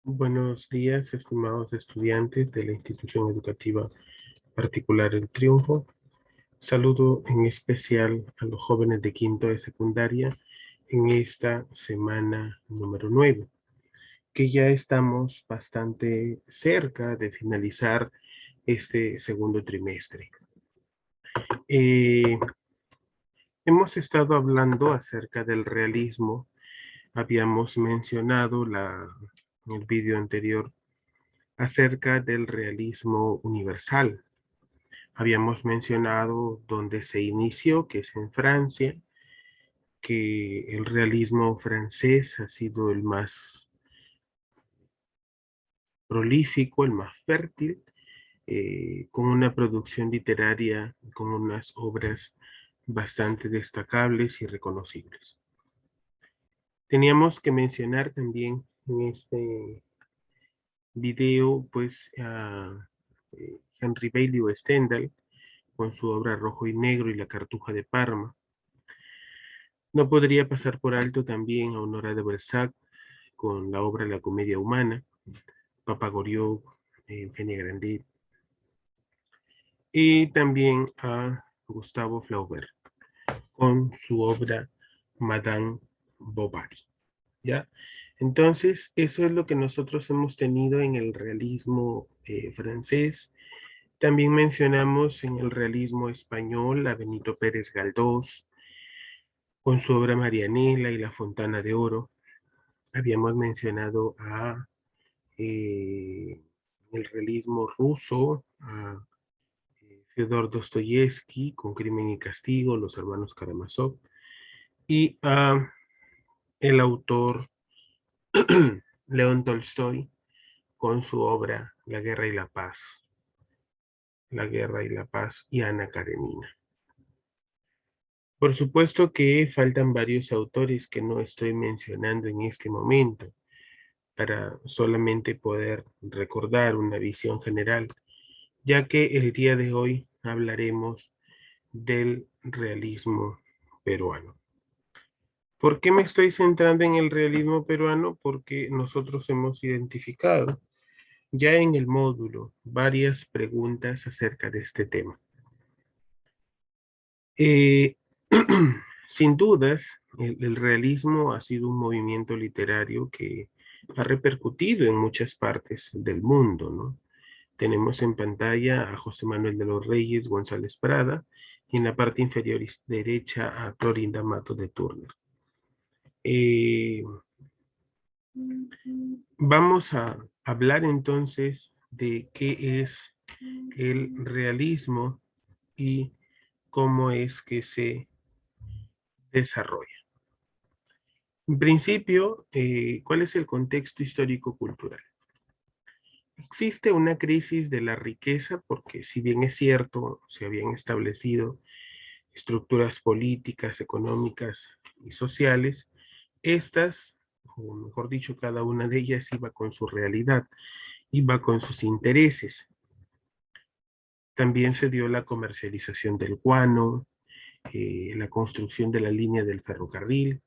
Buenos días, estimados estudiantes de la institución educativa particular El Triunfo. Saludo en especial a los jóvenes de quinto de secundaria en esta semana número 9, que ya estamos bastante cerca de finalizar este segundo trimestre. Eh, Hemos estado hablando acerca del realismo. Habíamos mencionado en el vídeo anterior acerca del realismo universal. Habíamos mencionado dónde se inició, que es en Francia, que el realismo francés ha sido el más prolífico, el más fértil, con una producción literaria, con unas obras bastante destacables y reconocibles. Teníamos que mencionar también en este video, pues, a Henry Bailey o Stendhal, con su obra Rojo y Negro y La Cartuja de Parma. No podría pasar por alto también a Honoré de Balzac con la obra La Comedia Humana, Papa Goriot, Eugenia Grandet, y también a Gustavo Flaubert con su obra Madame Bovary, ¿ya? Entonces, eso es lo que nosotros hemos tenido en el realismo francés. También mencionamos en el realismo español a Benito Pérez Galdós, con su obra Marianela y La Fontana de Oro. Habíamos mencionado a el realismo ruso, a Fyodor Dostoyevsky con Crimen y Castigo, Los Hermanos Karamazov, y a el autor León Tolstoy con su obra La Guerra y la Paz, La Guerra y la Paz y Ana Karenina. Por supuesto que faltan varios autores que no estoy mencionando en este momento, para solamente poder recordar una visión general, ya que el día de hoy hablaremos del realismo peruano. ¿Por qué me estoy centrando en el realismo peruano? Porque nosotros hemos identificado ya en el módulo varias preguntas acerca de este tema. Eh, Sin dudas, el realismo ha sido un movimiento literario que ha repercutido en muchas partes del mundo, ¿no? Tenemos en pantalla a José Manuel de los Reyes González Prada y en la parte inferior derecha a Clorinda Mato de Turner. Vamos a hablar entonces de qué es el realismo y cómo es que se desarrolla. En principio, ¿cuál es el contexto histórico-cultural? Existe una crisis de la riqueza porque si bien es cierto, se habían establecido estructuras políticas, económicas y sociales, estas, o mejor dicho, cada una de ellas iba con su realidad, iba con sus intereses. También se dio la comercialización del guano, la construcción de la línea del ferrocarril,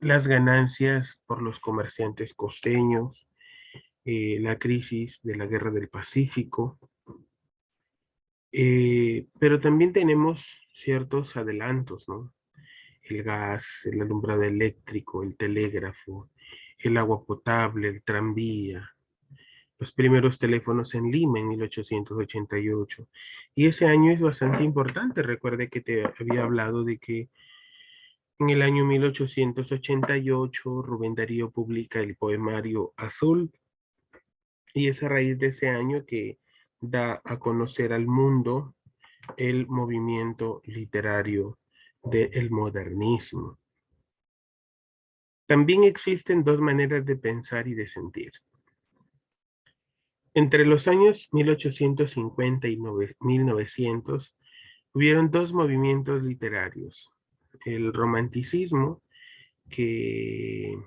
las ganancias por los comerciantes costeños, la crisis de la Guerra del Pacífico, pero también tenemos ciertos adelantos, ¿no? El gas, el alumbrado eléctrico, el telégrafo, el agua potable, el tranvía, los primeros teléfonos en Lima en 1888. Y ese año es bastante importante. Recuerde que te había hablado de que en el año 1888 Rubén Darío publica el poemario Azul, y es a raíz de ese año que da a conocer al mundo el movimiento literario del modernismo. También existen dos maneras de pensar y de sentir. Entre los años 1850 y 1900 hubieron dos movimientos literarios. El romanticismo, que,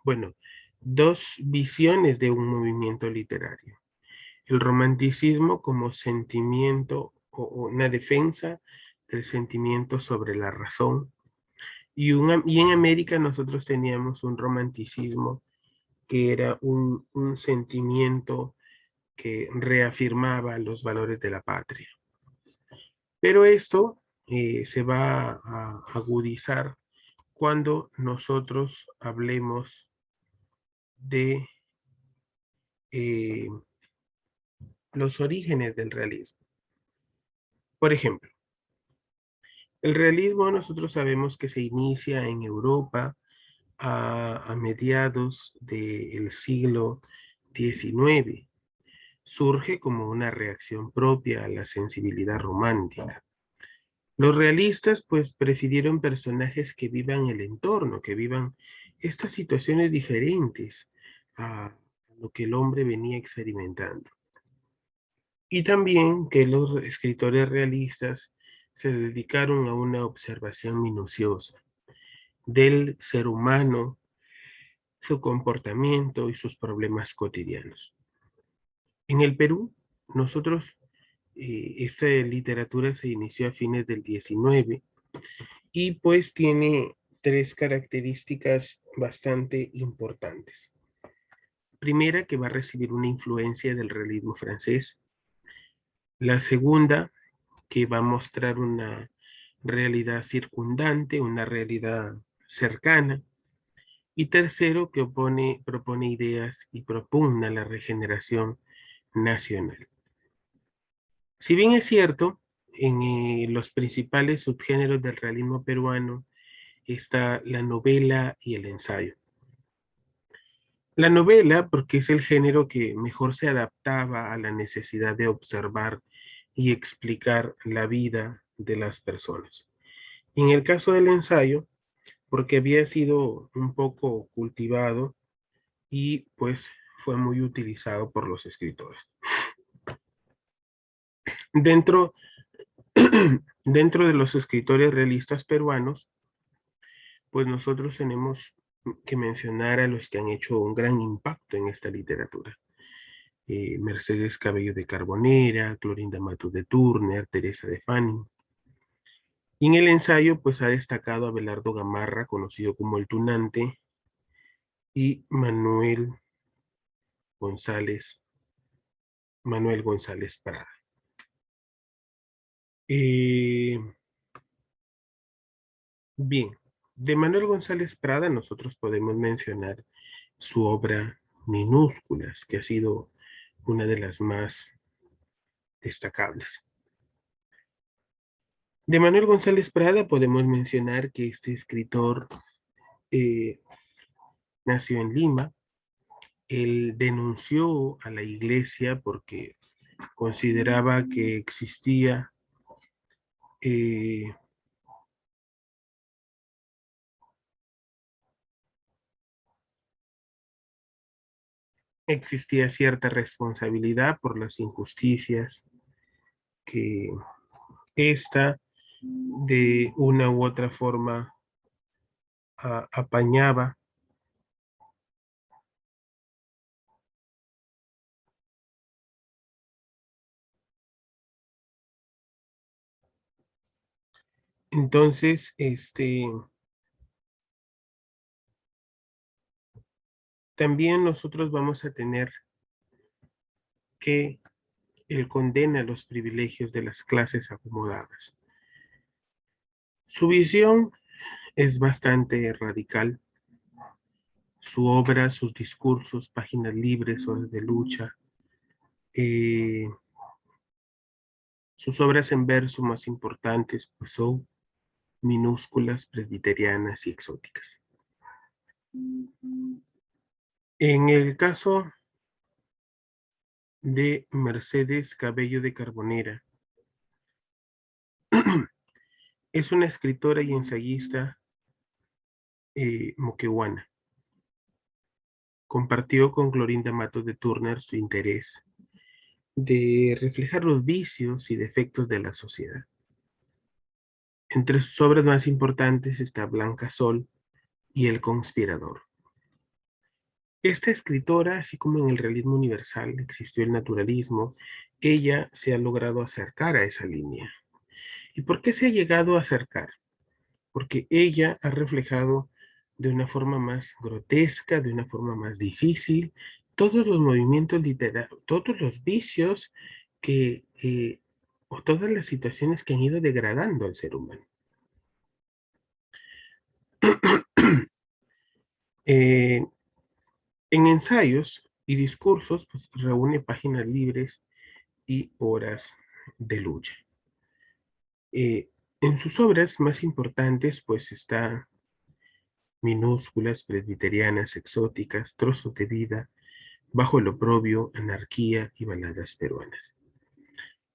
bueno, dos visiones de un movimiento literario. El romanticismo como sentimiento o una defensa del sentimiento sobre la razón. Y en América nosotros teníamos un romanticismo que era un sentimiento que reafirmaba los valores de la patria. Pero esto se va a agudizar cuando nosotros hablemos de eh, los orígenes del realismo. Por ejemplo, el realismo nosotros sabemos que se inicia en Europa a mediados del siglo XIX. Surge como una reacción propia a la sensibilidad romántica. Los realistas pues prefirieron personajes que vivan el entorno, que vivan estas situaciones diferentes a lo que el hombre venía experimentando. Y también que los escritores realistas se dedicaron a una observación minuciosa del ser humano, su comportamiento y sus problemas cotidianos. En el Perú, nosotros, esta literatura se inició a fines del 19 y pues tiene tres características bastante importantes. Primera, que va a recibir una influencia del realismo francés. La segunda, que va a mostrar una realidad circundante, una realidad cercana. Y tercero, que propone ideas y propugna la regeneración nacional. Si bien es cierto, en los principales subgéneros del realismo peruano está la novela y el ensayo. La novela, porque es el género que mejor se adaptaba a la necesidad de observar y explicar la vida de las personas. En el caso del ensayo, porque había sido un poco cultivado y pues fue muy utilizado por los escritores. Dentro, dentro de los escritores realistas peruanos, pues nosotros tenemos que mencionar a los que han hecho un gran impacto en esta literatura. Mercedes Cabello de Carbonera, Clorinda Matos de Turner, Teresa de Fanning. Y en el ensayo, pues ha destacado a Abelardo Gamarra, conocido como el Tunante, y González, Manuel González Prada. Eh, bien, de Manuel González Prada nosotros podemos mencionar su obra Minúsculas, que ha sido una de las más destacables. De Manuel González Prada podemos mencionar que este escritor eh, nació en Lima. Él denunció a la iglesia porque consideraba que eh, existía cierta responsabilidad por las injusticias que ésta de una u otra forma apañaba. Entonces, también nosotros vamos a tener que él condena los privilegios de las clases acomodadas. Su visión es bastante radical. Su obra, sus discursos, páginas libres, horas de lucha, eh, sus obras en verso más importantes pues son minúsculas, presbiterianas y exóticas. En el caso de Mercedes Cabello de Carbonera, es una escritora y ensayista moquehuana. Compartió con Clorinda Matos de Turner su interés de reflejar los vicios y defectos de la sociedad. Entre sus obras más importantes está Blanca Sol y El Conspirador. Esta escritora, así como en el realismo universal existió el naturalismo, ella se ha logrado acercar a esa línea. ¿Y por qué se ha llegado a acercar? Porque ella ha reflejado de una forma más grotesca, de una forma más difícil, todos los movimientos literarios, todos los vicios o todas las situaciones que han ido degradando al ser humano. Eh, en ensayos y discursos, pues, reúne páginas libres y horas de lucha. En sus obras más importantes, pues está Minúsculas, Presbiterianas, Exóticas, Trozos de Vida, Bajo el Oprobio, Anarquía y Baladas Peruanas.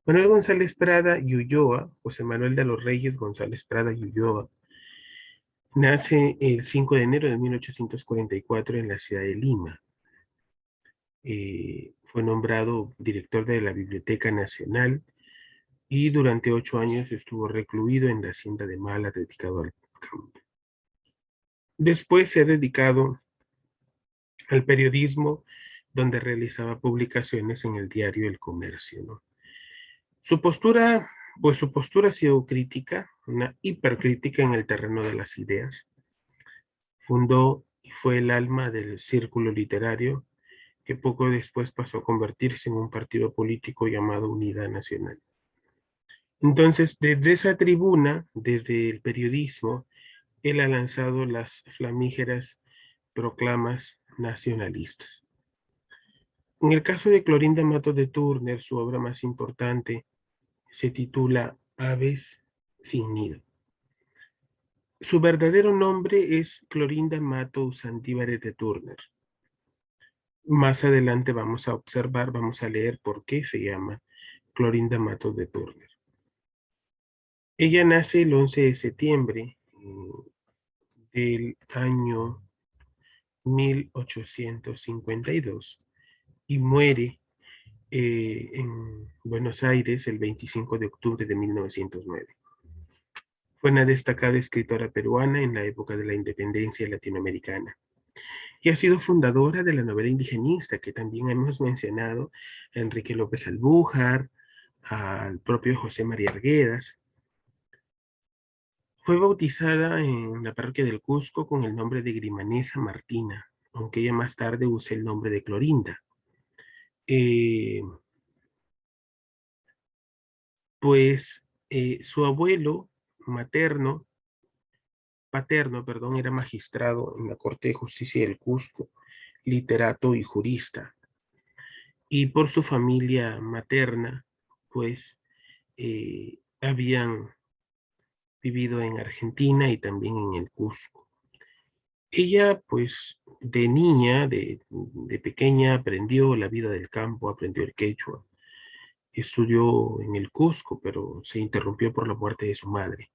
Manuel González Prada y Ulloa, José Manuel de los Reyes González Prada y Ulloa, nace el 5 de enero de 1844 en la ciudad de Lima. Fue nombrado director de la Biblioteca Nacional y durante 8 años estuvo recluido en la hacienda de Mala, dedicado al campo. Después se ha dedicado al periodismo, donde realizaba publicaciones en el diario El Comercio, ¿no? Su postura, pues su postura ha sido crítica, una hipercrítica en el terreno de las ideas. Fundó y fue el alma del Círculo Literario, que poco después pasó a convertirse en un partido político llamado Unidad Nacional. Entonces, desde esa tribuna, desde el periodismo, él ha lanzado las flamígeras proclamas nacionalistas. En el caso de Clorinda Matos de Turner, su obra más importante se titula Aves sin nido. Su verdadero nombre es Clorinda Matos Sandívares de Turner. Más adelante vamos a observar, vamos a leer por qué se llama Clorinda Matos de Turner. Ella nace el 11 de septiembre del año 1852 y muere en Buenos Aires el 25 de octubre de 1909. Fue una destacada escritora peruana en la época de la independencia latinoamericana y ha sido fundadora de la novela indigenista, que también hemos mencionado a Enrique López Albújar, al propio José María Arguedas. Fue bautizada en la parroquia del Cusco con el nombre de Grimanesa Martina, aunque ella más tarde usa el nombre de Clorinda. Eh, su abuelo paterno, perdón, era magistrado en la Corte de Justicia del Cusco, literato y jurista. Y por su familia materna, pues habían vivido en Argentina y también en el Cusco. Ella, pues, de niña, de pequeña, aprendió la vida del campo, aprendió el quechua, estudió en el Cusco, pero se interrumpió por la muerte de su madre.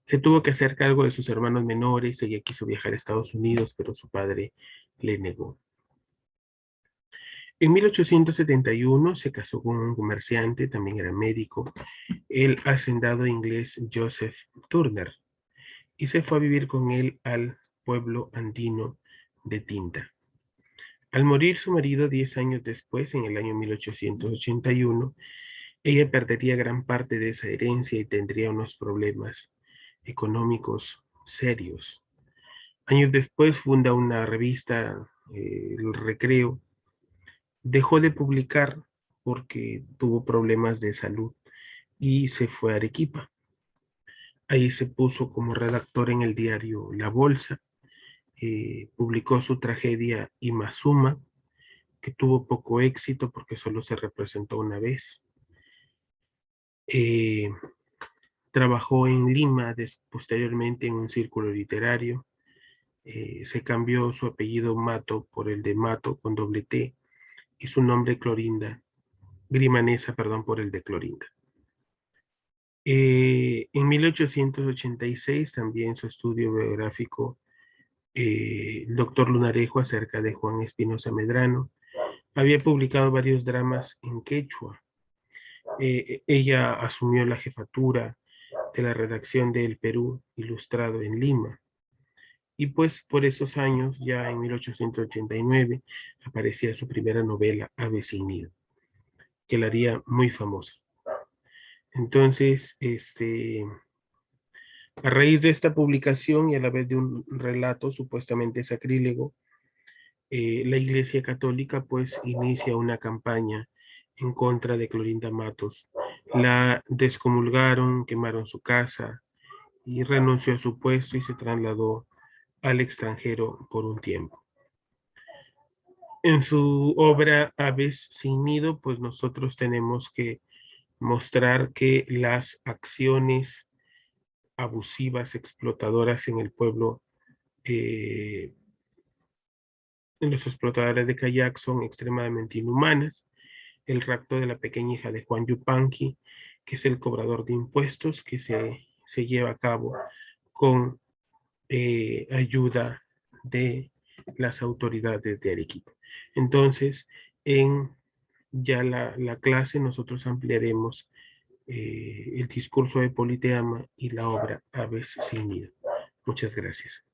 Se tuvo que hacer cargo de sus hermanos menores, ella quiso viajar a Estados Unidos, pero su padre le negó. En 1871 se casó con un comerciante, también era médico, el hacendado inglés Joseph Turner, y se fue a vivir con él al pueblo andino de Tinta. Al morir su marido 10 años después, en el año 1881, ella perdería gran parte de esa herencia y tendría unos problemas económicos serios. Años después funda una revista, El Recreo. Dejó de publicar porque tuvo problemas de salud y se fue a Arequipa. Ahí se puso como redactor en el diario La Bolsa. Publicó su tragedia Imazuma, que tuvo poco éxito porque solo se representó una vez. Eh, Trabajó en Lima, posteriormente en un círculo literario. Se cambió su apellido Mato por el de Mato con doble T y su nombre Grimanesa, perdón, por el de Clorinda. En 1886 también su estudio biográfico, el doctor Lunarejo, acerca de Juan Espinosa Medrano. Había publicado varios dramas en quechua. Ella asumió la jefatura de la redacción de El Perú Ilustrado en Lima. Y pues por esos años, ya en 1889, aparecía su primera novela, Ave sin nido, que la haría muy famosa. Entonces, A raíz de esta publicación y a la vez de un relato supuestamente sacrílego, la Iglesia Católica pues inicia una campaña en contra de Clorinda Matos. La descomulgaron, quemaron su casa y renunció a su puesto y se trasladó al extranjero por un tiempo. En su obra Aves sin nido, pues nosotros tenemos que mostrar que las acciones abusivas, explotadoras en el pueblo, eh, en los explotadores de kayak son extremadamente inhumanas. El rapto de la pequeña hija de Juan Yupanqui, que es el cobrador de impuestos, que se lleva a cabo con ayuda de las autoridades de Arequipa. Entonces, en ya la clase nosotros ampliaremos el discurso de Politeama y la obra Aves sin nido. Muchas gracias.